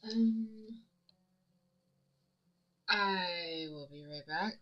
Um, I will be right back.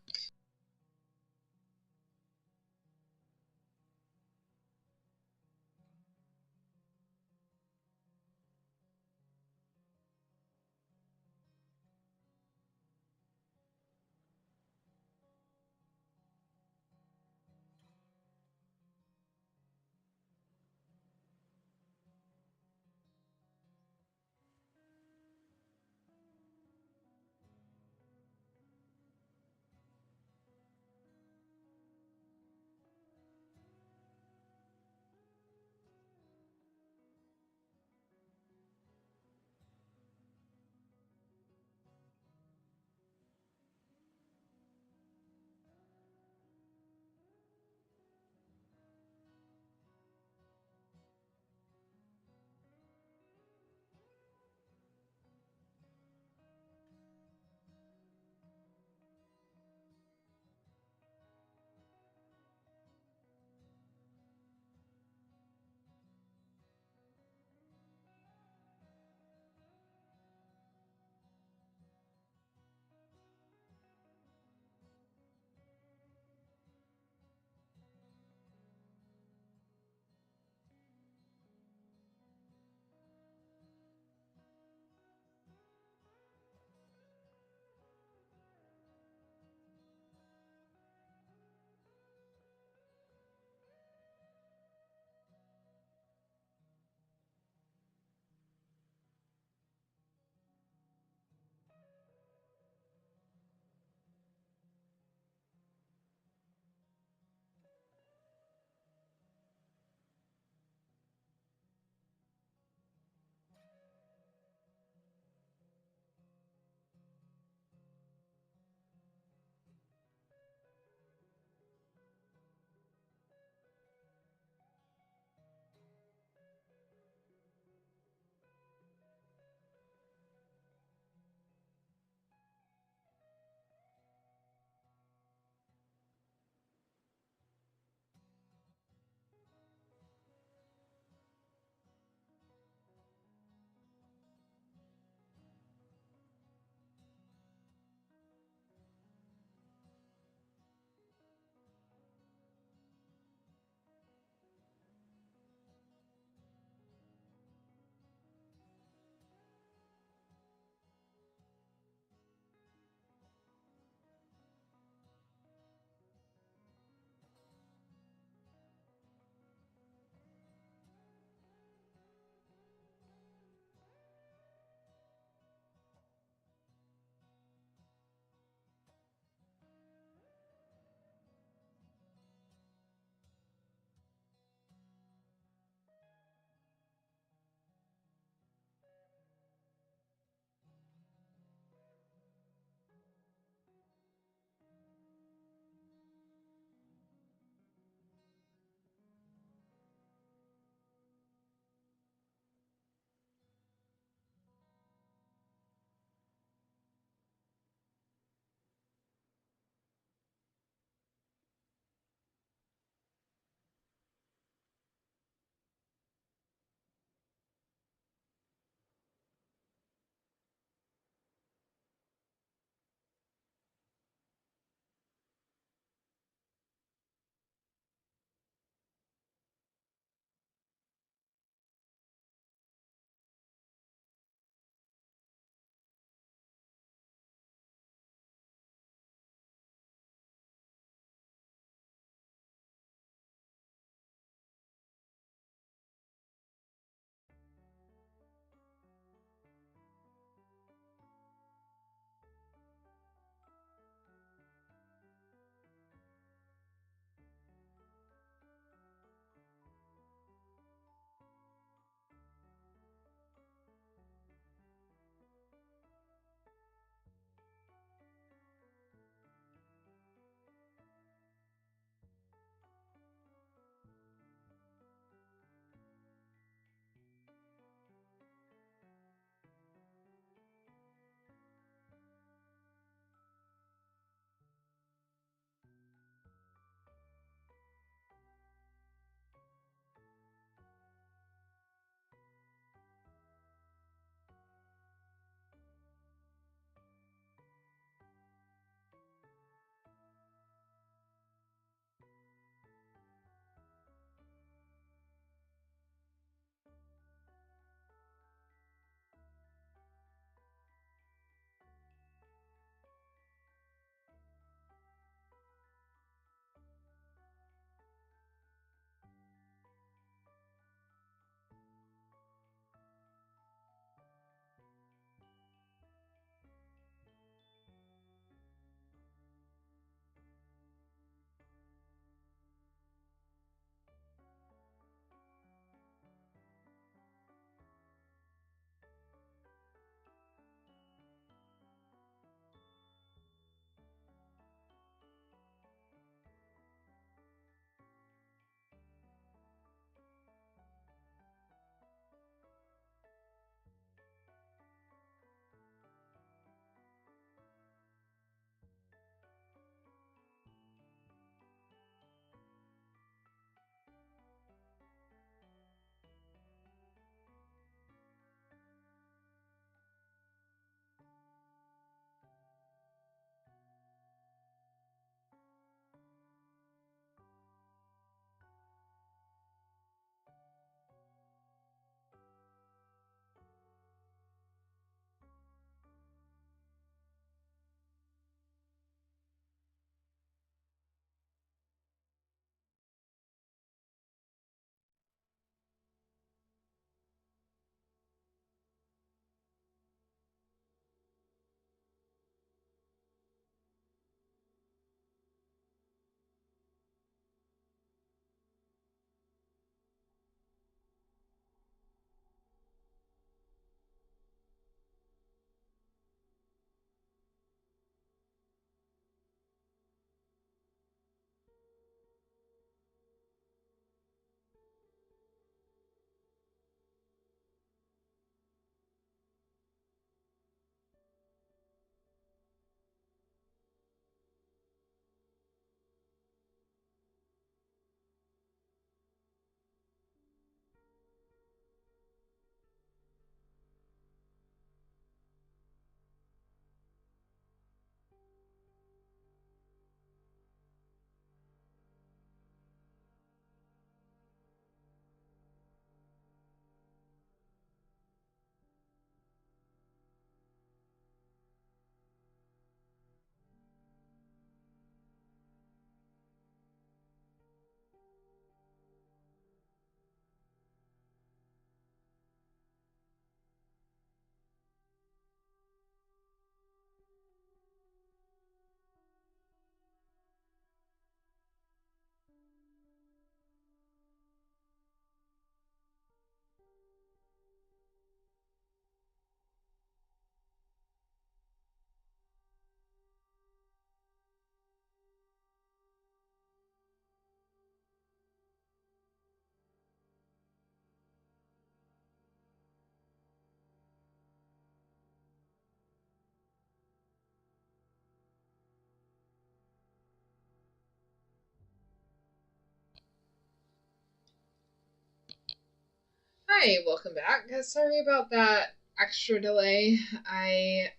Hi, welcome back. Sorry about that extra delay. I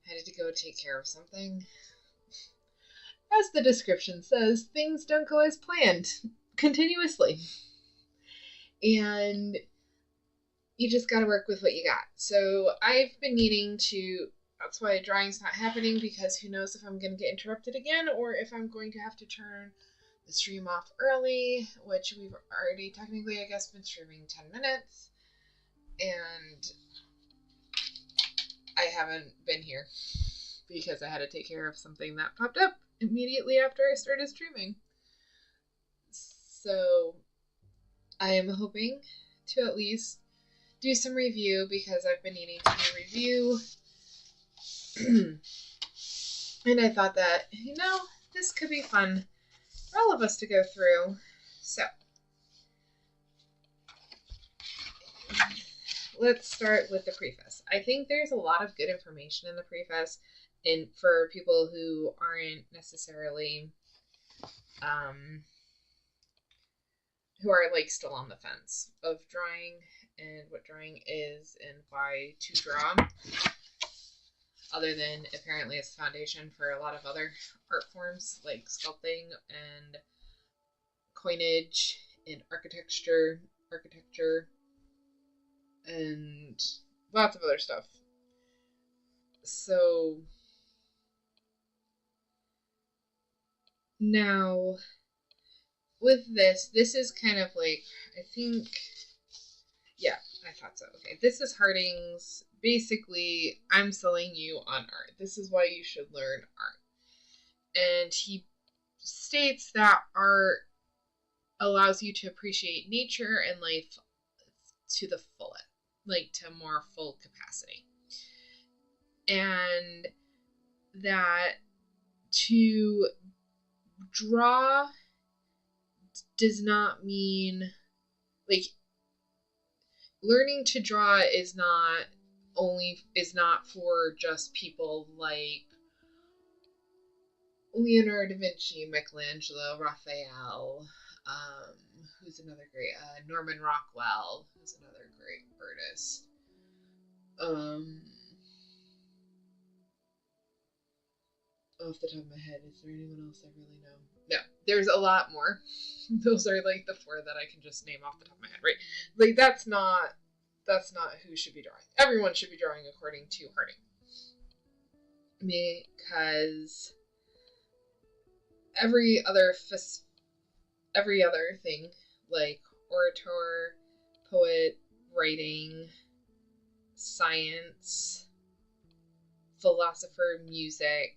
had to go take care of something. As the description says, things don't go as planned continuously. And you just gotta work with what you got. So I've been needing to. That's why drawing's not happening, because who knows if I'm going to get interrupted again or if I'm going to have to turn the stream off early, which we've already technically, I guess, been streaming 10 minutes. And I haven't been here because I had to take care of something that popped up immediately after I started streaming. So I am hoping to at least do some review, because I've been needing to do review. And I thought that, this could be fun for all of us to go through. So let's start with the preface. I think there's a lot of good information in the preface, and for people who aren't necessarily who are like still on the fence of drawing and what drawing is and why to draw, other than apparently it's the foundation for a lot of other art forms like sculpting and coinage and architecture and lots of other stuff. So now with this is kind of like, I think, yeah, I thought so. Okay, this is Harding's. Basically, I'm selling you on art. This is why you should learn art. And he states that art allows you to appreciate nature and life to the fullest, like to more full capacity. And that to draw does not mean, like, learning to draw is not for just people like Leonardo da Vinci, Michelangelo, Raphael, who's another great, Norman Rockwell, who's another great artist. Off the top of my head, is there anyone else I really know? No, there's a lot more. Those are like the four that I can just name off the top of my head, right? Like that's not who should be drawing. Everyone should be drawing according to Harding, because every other thing, like orator, poet, writing, science, philosopher, music,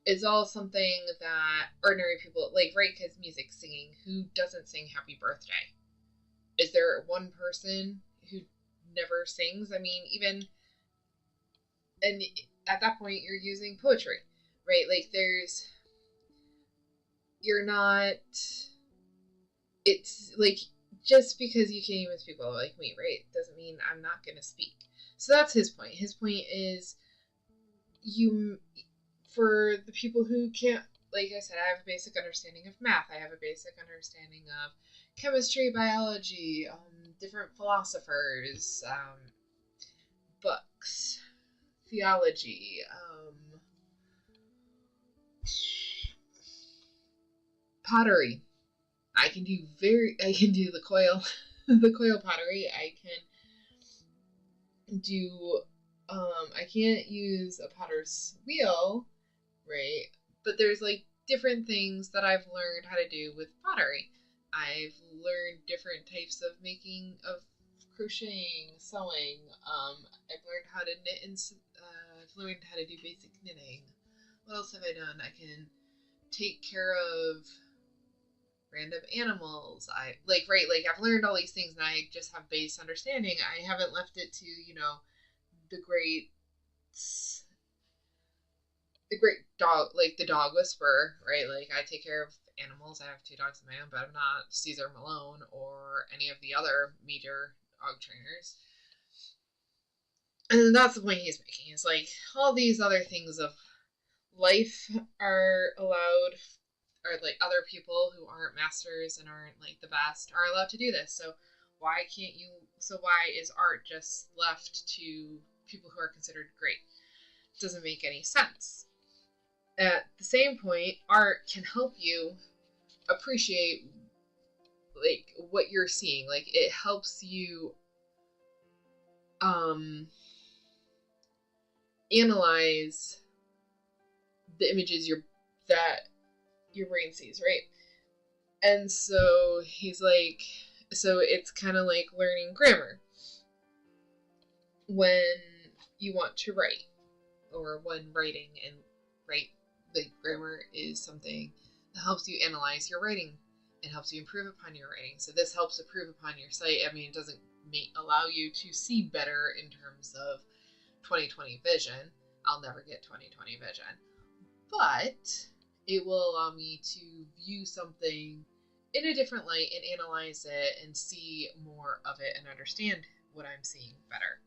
is all something that ordinary people like, right? Because music, singing, who doesn't sing happy birthday? Is there one person who never sings? I mean, even, and at that point you're using poetry, right? Like you're not, it's like, just because you can't even speak well like me, right, doesn't mean I'm not going to speak. So that's his point. His point is, for the people who can't, like I said, I have a basic understanding of math. I have a basic understanding of chemistry, biology, different philosophers, books, theology, pottery. I can do the coil, the coil pottery. I can do, I can't use a potter's wheel, right? But there's like different things that I've learned how to do with pottery. I've learned different types of crocheting, sewing. I've learned how to knit, and I've learned how to do basic knitting. What else have I done? I can take care of random animals. I've learned all these things, and I just have base understanding. I haven't left it to, the great dog, like the dog whisperer, right? Like, I take care of animals. I have 2 dogs of my own, but I'm not Cesar Malone or any of the other major dog trainers. And that's the point he's making. It's like, all these other things of life are allowed, or like other people who aren't masters and aren't like the best are allowed to do this. So why is art just left to people who are considered great? It doesn't make any sense. At the same point, art can help you appreciate like what you're seeing. Like it helps you analyze the images that your brain sees, right? And so he's like, so it's kind of like learning grammar when you want to write, or when writing, and write, like grammar is something that helps you analyze your writing and helps you improve upon your writing. So this helps improve upon your sight. I mean, it doesn't allow you to see better in terms of 20/20 vision. I'll never get 20/20 vision, but it will allow me to view something in a different light and analyze it and see more of it and understand what I'm seeing better.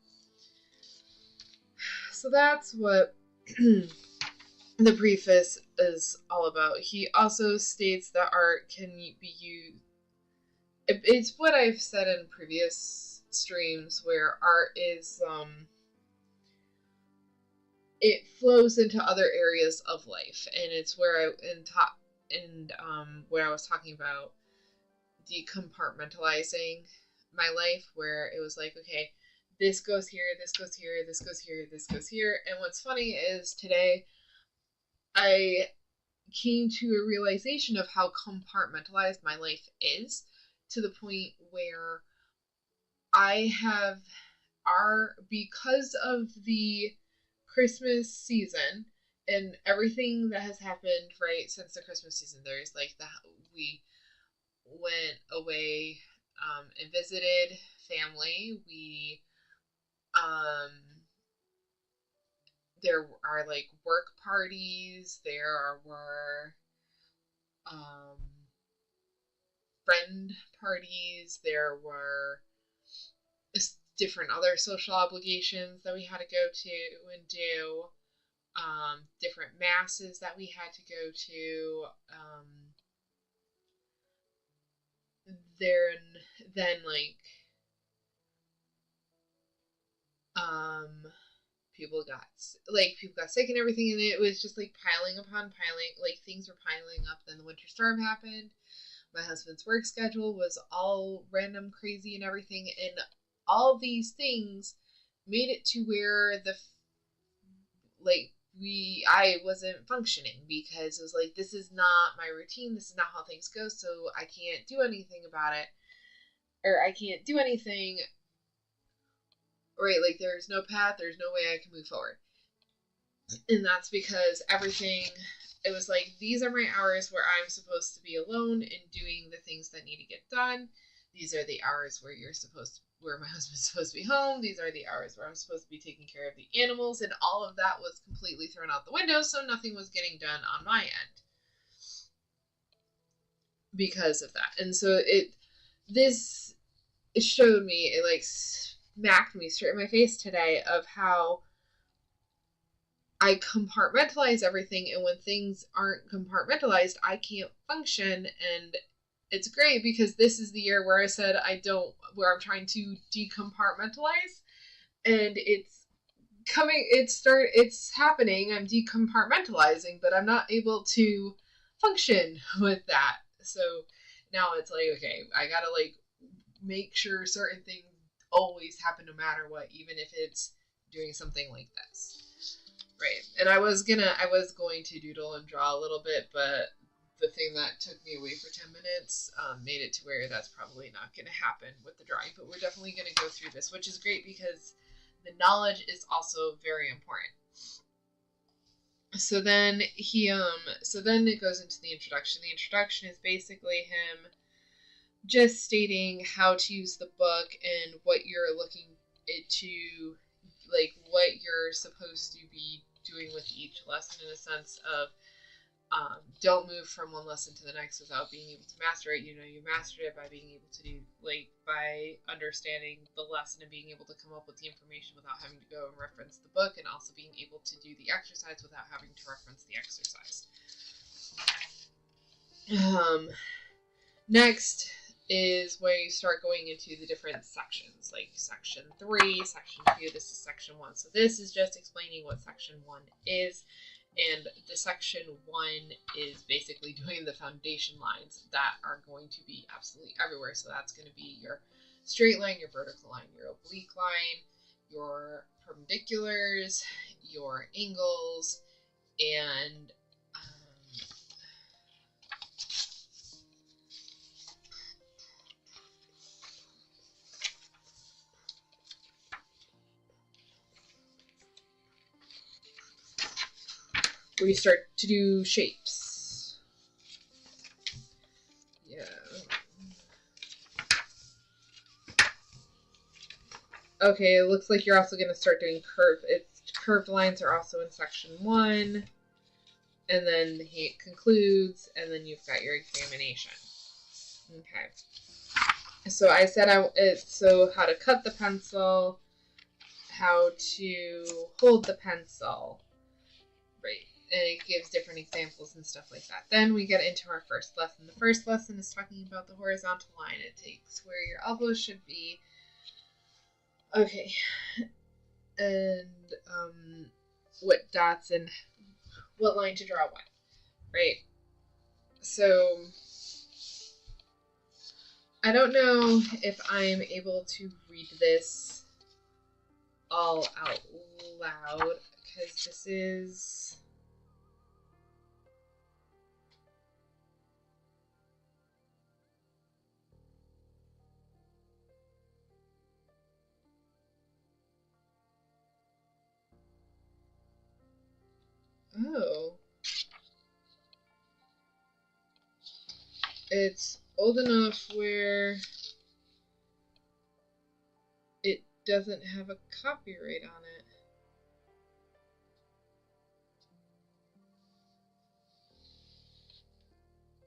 So that's what the preface is all about. He also states that art can be used. It's what I've said in previous streams, where art is it flows into other areas of life, and it's where where I was talking about decompartmentalizing my life, where it was like, okay, this goes here, this goes here, this goes here, this goes here. And what's funny is today I came to a realization of how compartmentalized my life is, to the point where I have because of the Christmas season and everything that has happened right since the Christmas season. There's like we went away and visited family. We there are like work parties. There were friend parties. There were different other social obligations that we had to go to and do. Different masses that we had to go to. Then like people got sick and everything, and it was just like piling upon piling, like things were piling up. Then the winter storm happened. My husband's work schedule was all random, crazy, and everything, and all these things made it to where I wasn't functioning, because it was like, this is not my routine, this is not how things go, so I can't do anything about it, or I can't do anything, right? Like there's no path, there's no way I can move forward. And that's because it was like, these are my hours where I'm supposed to be alone and doing the things that need to get done. These are the hours where my husband's supposed to be home. These are the hours where I'm supposed to be taking care of the animals, and all of that was completely thrown out the window, so nothing was getting done on my end because of that. And so it showed me, it like smacked me straight in my face today of how I compartmentalize everything, and when things aren't compartmentalized, I can't function. And it's great because this is the year where I said where I'm trying to decompartmentalize, and it's happening. I'm decompartmentalizing, but I'm not able to function with that. So now it's like, okay, I gotta like make sure certain things always happen no matter what, even if it's doing something like this. Right. And I was going to doodle and draw a little bit, but the thing that took me away for 10 minutes made it to where that's probably not going to happen with the drawing. But we're definitely going to go through this, which is great because the knowledge is also very important. So then it goes into the introduction. The introduction is basically him just stating how to use the book and what you're looking to, like what you're supposed to be doing with each lesson, in a sense of don't move from one lesson to the next without being able to master it. You mastered it by being able to do, like, by understanding the lesson and being able to come up with the information without having to go and reference the book, and also being able to do the exercise without having to reference the exercise. Next, is where you start going into the different sections, like section 3, section 2, this is section 1. So this is just explaining what section 1 is, and the section 1 is basically doing the foundation lines that are going to be absolutely everywhere. So that's going to be your straight line, your vertical line, your oblique line, your perpendiculars, your angles, and where you start to do shapes. Yeah. Okay, it looks like you're also going to start doing curved lines are also in section 1. And then he concludes, and then you've got your examination. Okay. So I said so how to cut the pencil, how to hold the pencil, right? And it gives different examples and stuff like that. Then we get into our first lesson. The first lesson is talking about the horizontal line. It takes where your elbows should be. Okay. And what dots and what line to draw what, right? So I don't know if I'm able to read this all out loud because this is... Oh. It's old enough where it doesn't have a copyright on it.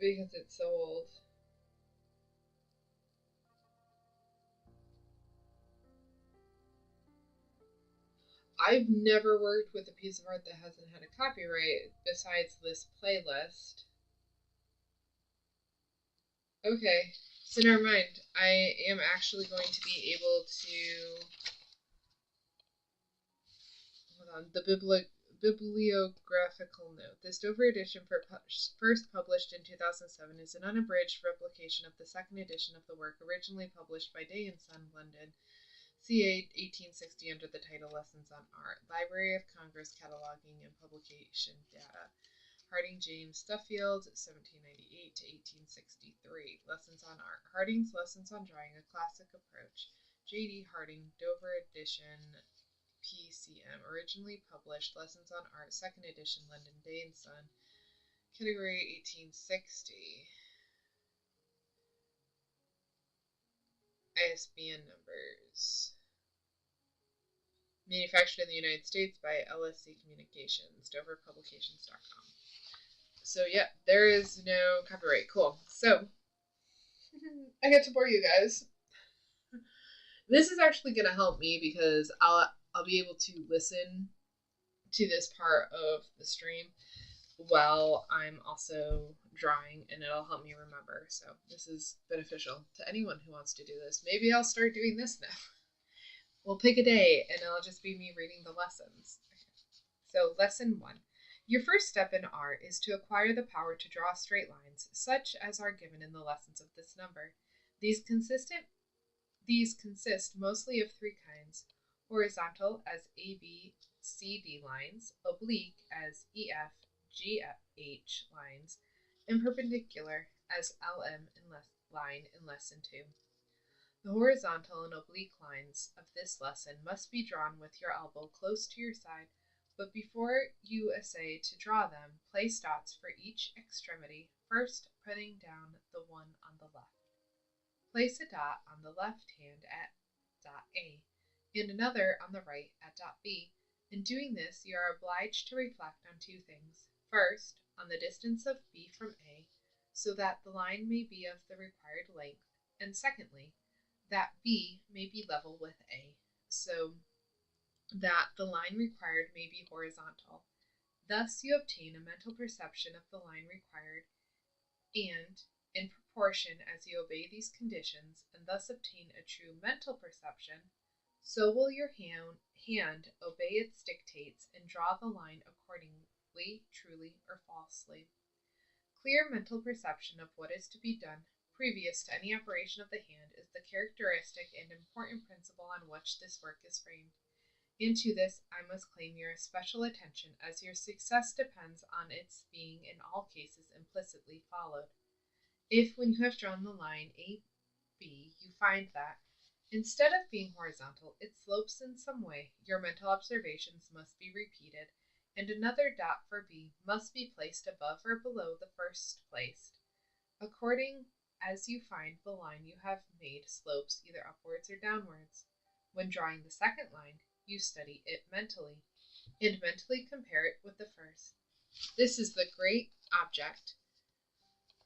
Because it's so old. I've never worked with a piece of art that hasn't had a copyright besides this playlist. Okay, so never mind. I am actually going to be able to... Hold on. The bibliographical note. This Dover edition, first published in 2007, is an unabridged replication of the second edition of the work originally published by Day and Son, London, CA 1860, under the title Lessons on Art. Library of Congress Cataloging and Publication Data. Harding James Stuffield, 1798 to 1863. Lessons on Art. Harding's Lessons on Drawing, A Classic Approach. J.D. Harding, Dover edition, PCM. Originally published, Lessons on Art, 2nd edition, London, Day and Son. Category 1860. ISBN numbers. Manufactured in the United States by LSC Communications, DoverPublications.com. So yeah, there is no copyright. Cool. So I get to bore you guys. This is actually going to help me because I'll be able to listen to this part of the stream while I'm also drawing, and it'll help me remember. So this is beneficial to anyone who wants to do this. Maybe I'll start doing this now. We'll pick a day, and it'll just be me reading the lessons. So lesson 1. Your first step in art is to acquire the power to draw straight lines, such as are given in the lessons of this number. These consist mostly of 3 kinds: horizontal as AB, CD lines, oblique as EF, GH lines, and perpendicular as LM line in lesson 2. The horizontal and oblique lines of this lesson must be drawn with your elbow close to your side, but before you essay to draw them, place dots for each extremity, first putting down the one on the left. Place a dot on the left hand at dot A, and another on the right at dot B. In doing this, you are obliged to reflect on 2 things. First, on the distance of B from A, so that the line may be of the required length, and secondly, that B may be level with A, so that the line required may be horizontal. Thus you obtain a mental perception of the line required, and, in proportion as you obey these conditions and thus obtain a true mental perception, so will your hand obey its dictates and draw the line accordingly, truly or falsely. Clear mental perception of what is to be done previous to any operation of the hand is the characteristic and important principle on which this work is framed. And to this I must claim your especial attention, as your success depends on its being in all cases implicitly followed. If, when you have drawn the line AB, you find that, instead of being horizontal, it slopes in some way, your mental observations must be repeated, and another dot for B must be placed above or below the first placed, according as you find the line you have made slopes either upwards or downwards. When drawing the second line, you study it mentally, and mentally compare it with the first. This is the great object.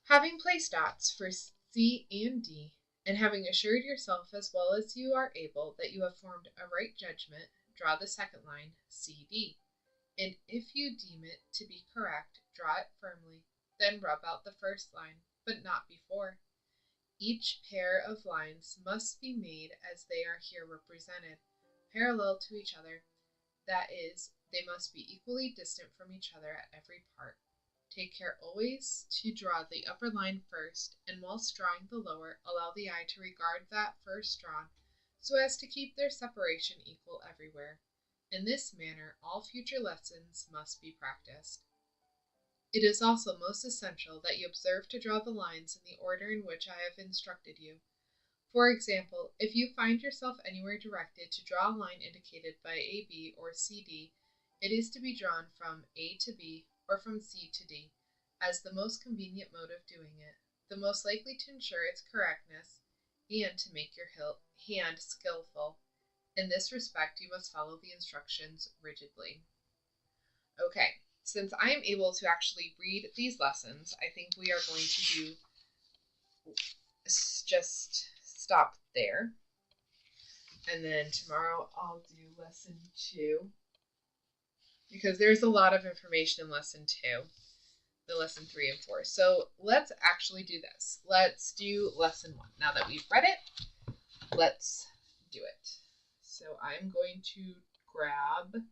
Having placed dots for C and D, and having assured yourself as well as you are able that you have formed a right judgment, draw the second line, CD, and if you deem it to be correct, draw it firmly, then rub out the first line, but not before. Each pair of lines must be made as they are here represented, parallel to each other, that is, they must be equally distant from each other at every part. Take care always to draw the upper line first, and whilst drawing the lower, allow the eye to regard that first drawn, so as to keep their separation equal everywhere. In this manner, all future lessons must be practiced. It is also most essential that you observe to draw the lines in the order in which I have instructed you. For example, if you find yourself anywhere directed to draw a line indicated by AB or CD, it is to be drawn from A to B or from C to D, as the most convenient mode of doing it, the most likely to ensure its correctness, and to make your hand skillful. In this respect, you must follow the instructions rigidly. Okay, since I am able to actually read these lessons, I think we are going to do just stop there. And then tomorrow I'll do lesson 2, because there's a lot of information in lesson 2, the lesson 3 and 4. So let's actually do this. Let's do lesson 1. Now that we've read it, let's do it. So I'm going to grab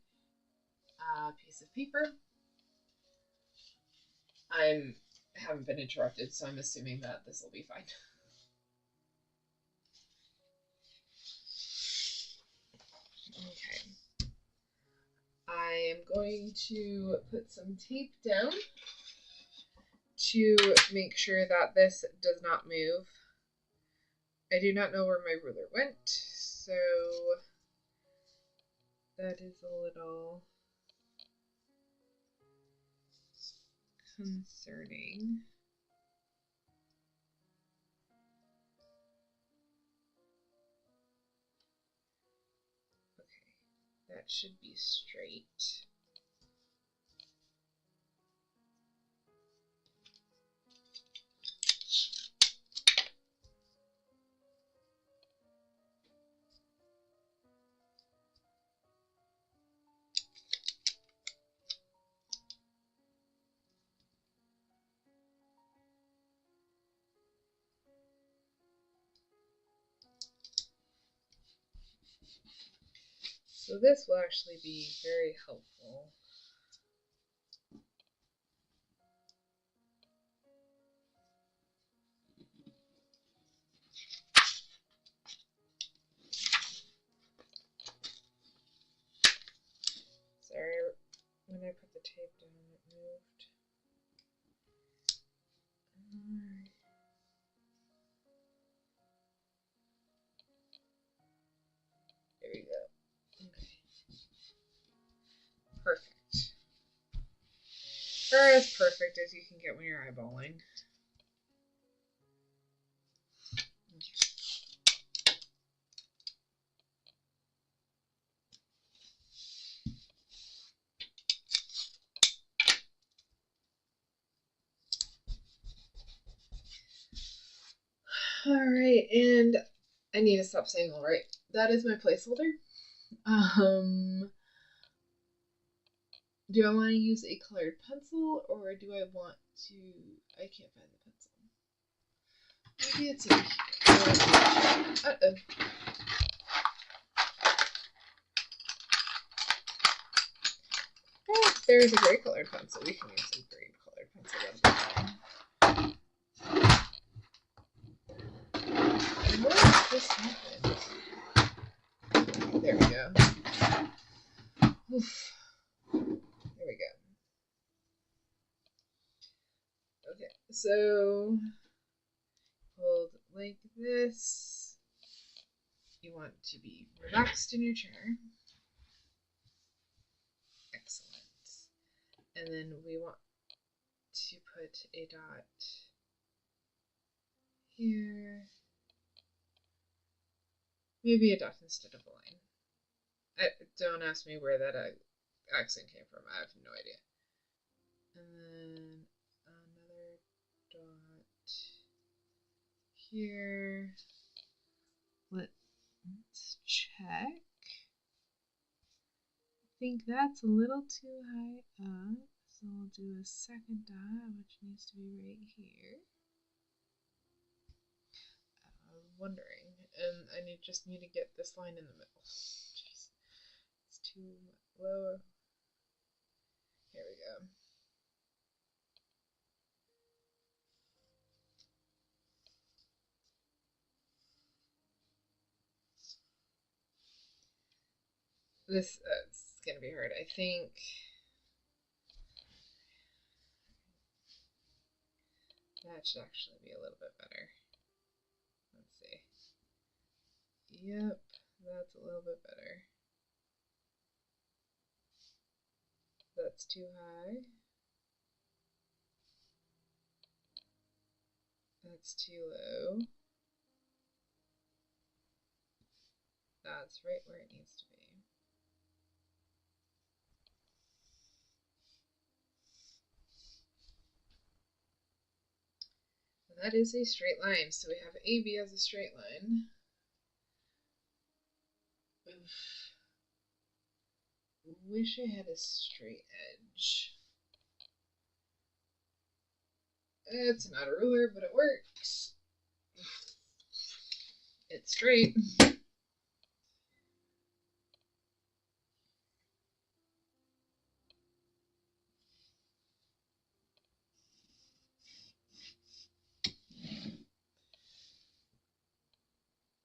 a piece of paper. I haven't been interrupted, so I'm assuming that this will be fine. Okay. I am going to put some tape down to make sure that this does not move. I do not know where my ruler went, so that is a little concerning. Okay, that should be straight. So this will actually be very helpful. Sorry, when I put the tape down, it moved. There we go. Okay. Perfect. Or as perfect as you can get when you're eyeballing. Alright, and I need to stop saying alright. That is my placeholder. Do I want to use a colored pencil, or do I want to... I can't find the pencil. Maybe it's in here. Uh-oh. Oh, there's a gray colored pencil. We can use a gray colored pencil. What just happened? There we go. Oof. There we go. Okay, so hold like this. You want to be relaxed in your chair. Excellent. And then we want to put a dot here. Maybe a dot instead of a line. Don't ask me where that accent came from. I have no idea. And then another dot here. Let's check. I think that's a little too high up. So we'll do a second dot, which needs to be right here. I was wondering, and I just need to get this line in the middle. Jeez, it's too low. Here we go. This is gonna be hard. I think that should actually be a little bit better. Let's see. Yep, that's a little bit better. That's too high. That's too low. That's right where it needs to be. And that is a straight line, so we have AB as a straight line. Wish I had a straight edge. It's not a ruler, but it works. It's straight.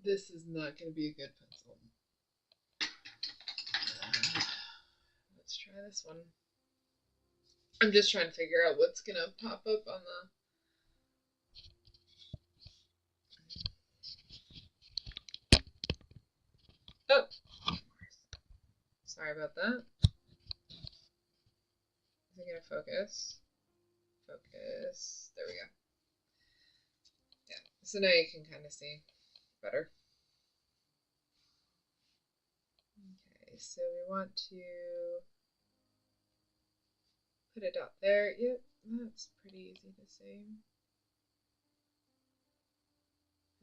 This is not going to be a good pencil. Let's try this one. I'm just trying to figure out what's going to pop up on the... Oh! Sorry about that. Is it going to focus? Focus. There we go. Yeah. So now you can kind of see better. Okay, so we want to put a dot there. Yep, that's pretty easy to see.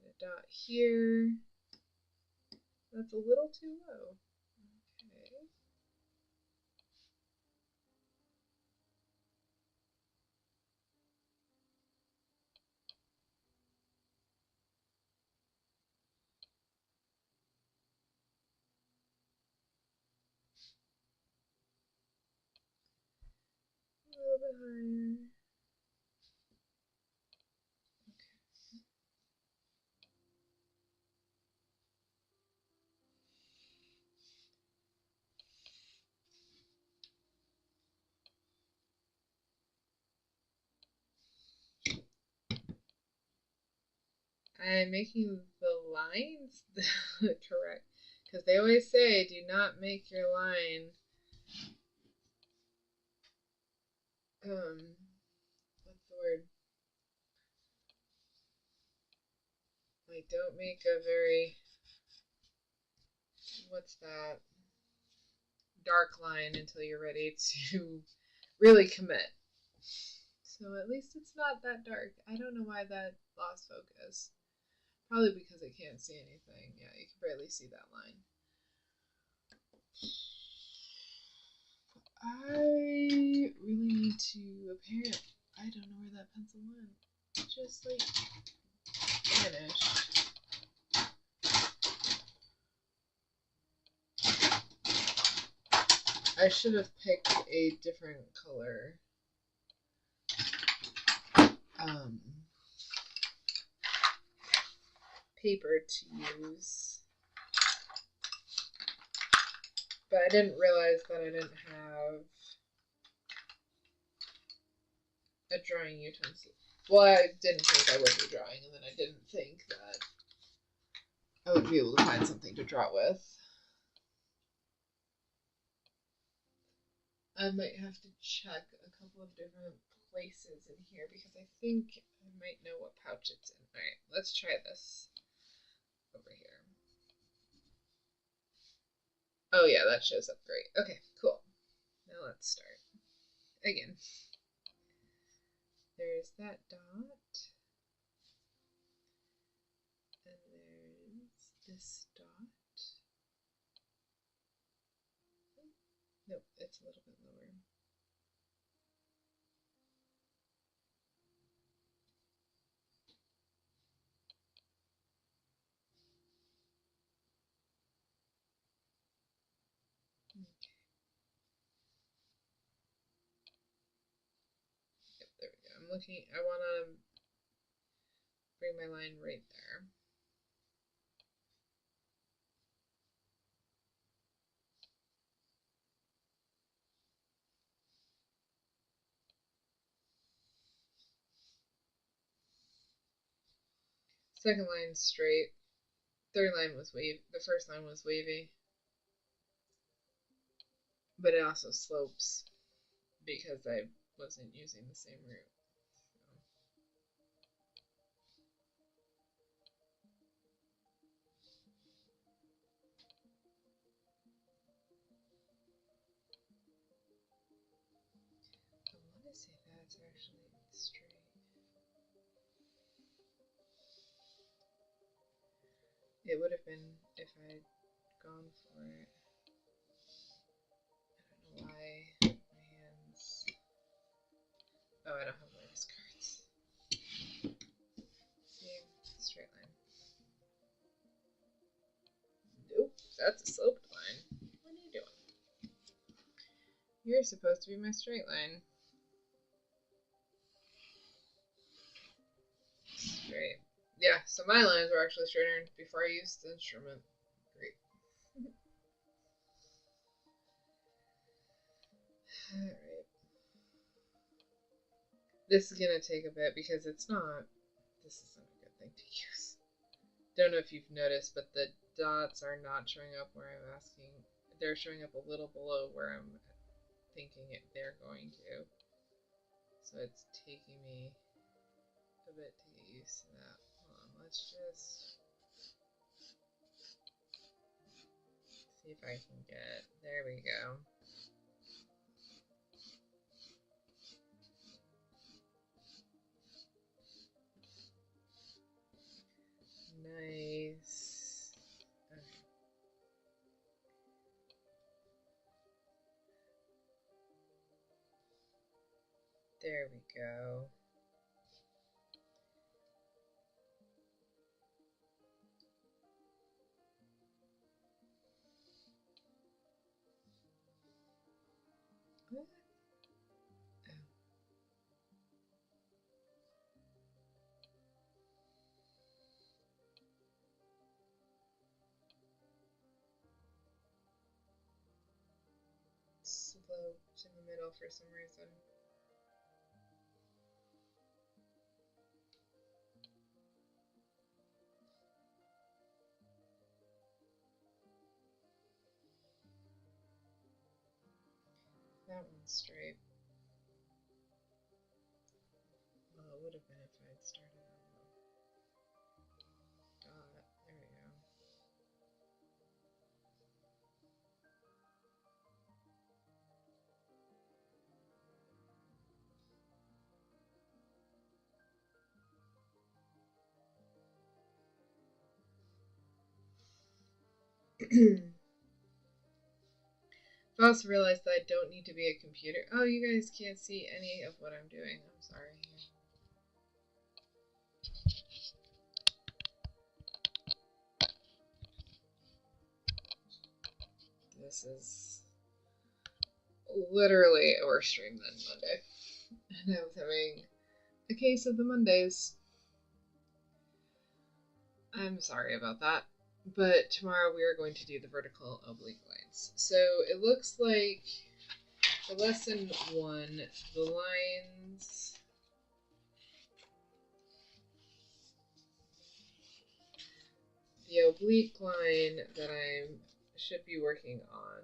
Put a dot here. That's a little too low. Okay. A little bit higher. I'm making the lines correct, because they always say do not make your line what's the word, like don't make a very, what's that, dark line until you're ready to really commit. So at least it's not that dark. I don't know why that lost focus. Probably because I can't see anything. Yeah, you can barely see that line. I really need to, apparently, I don't know where that pencil went. Just like, finished. I should have picked a different color. Paper to use. But I didn't realize that I didn't have a drawing utensil. Well, I didn't think I would be drawing, and then I didn't think that I would be able to find something to draw with. I might have to check a couple of different places in here because I think I might know what pouch it's in. Alright, let's try this over here. Oh yeah, that shows up great. Okay, cool. Now let's start. Again. There's that dot. And there's this dot. Nope, it's a little bit lower. Okay. Yep, there we go. I'm looking, I want to bring my line right there. Second line straight. Third line was wavy. The first line was wavy. But it also slopes because I wasn't using the same route. I want to say that's actually straight. It would have been if I had gone for it. I don't know why my hands. Oh, I don't have lattice cards. See, straight line. Nope, that's a sloped line. What are you doing? You're supposed to be my straight line. Straight. Yeah, so my lines were actually straighter before I used the instrument. Great. Alright. This is gonna take a bit because it's not. This isn't a good thing to use. Don't know if you've noticed, but the dots are not showing up where I'm asking. They're showing up a little below where I'm thinking they're going to. So it's taking me a bit to get used to that. Hold on, let's just see if I can get. There we go. Nice. Okay. There we go. What? Oh. Sloped in the middle for some reason. That one's straight. Well, it would have been if I had started on the dot. There we go. I've also realized that I don't need to be a computer. Oh, you guys can't see any of what I'm doing. I'm sorry. this is literally a worse stream than Monday. And I was having a case of the Mondays. I'm sorry about that. But tomorrow we are going to do the vertical oblique lines. So it looks like for lesson 1, the lines... The oblique line that I should be working on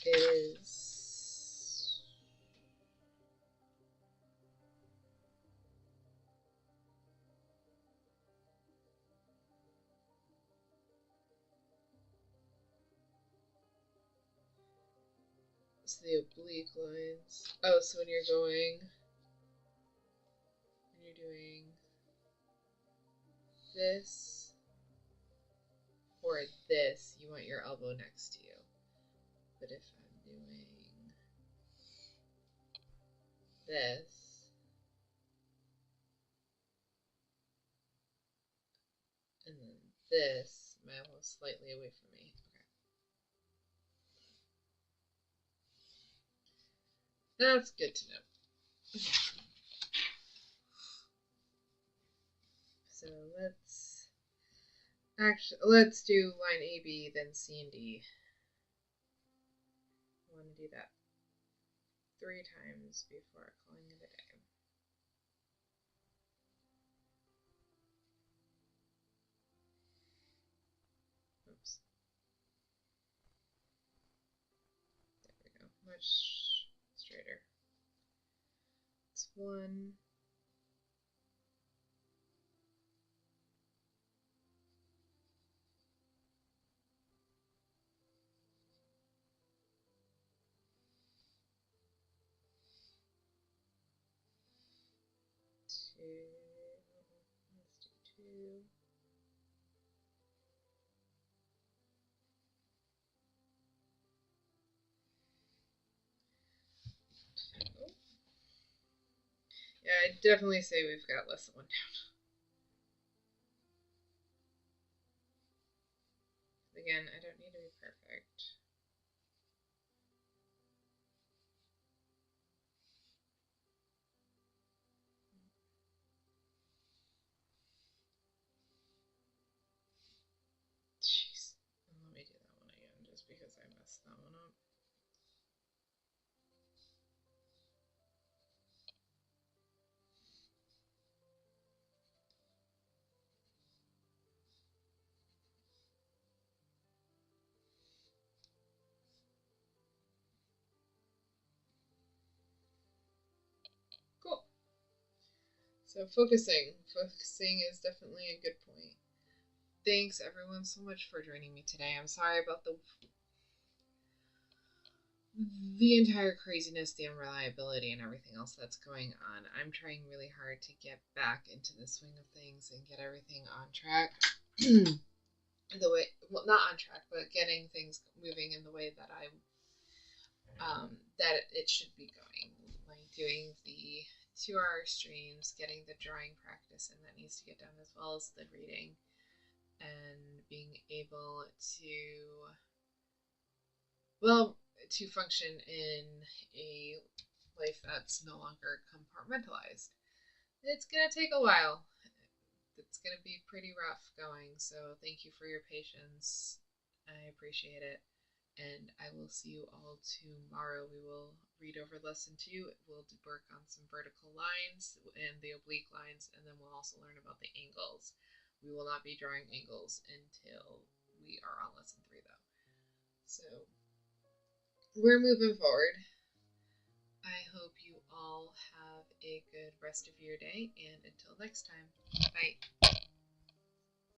is the oblique lines. Oh, so when you're doing this or this, you want your elbow next to you. But if I'm doing this, and then this, my elbow's slightly away from me. Okay. That's good to know. Okay. So let's do line AB, then C and D. I want to do that 3 times before calling it a day. Oops. There we go. Much straighter. It's 1. 2. Let's do 2. Yeah, I'd definitely say we've got lesson 1 down. Again, I don't need to be perfect. Jeez. Let me do that one again just because I messed that one up. Cool. So focusing is definitely a good point. Thanks everyone so much for joining me today. I'm sorry about the entire craziness, the unreliability, and everything else that's going on. I'm trying really hard to get back into the swing of things and get everything on track. The way, well, not on track, but getting things moving in the way that that it should be going. Like doing the 2-hour streams, getting the drawing practice, and that needs to get done, as well as the reading, and being able to function in a life that's no longer compartmentalized. It's gonna take a while. It's gonna be pretty rough going, so thank you for your patience. I appreciate it. And I will see you all tomorrow. We will read over lesson 2. We'll work on some vertical lines and the oblique lines, and then we'll also learn about the angles. We will not be drawing angles until we are on lesson 3, though. So we're moving forward. I hope you all have a good rest of your day, and until next time, bye.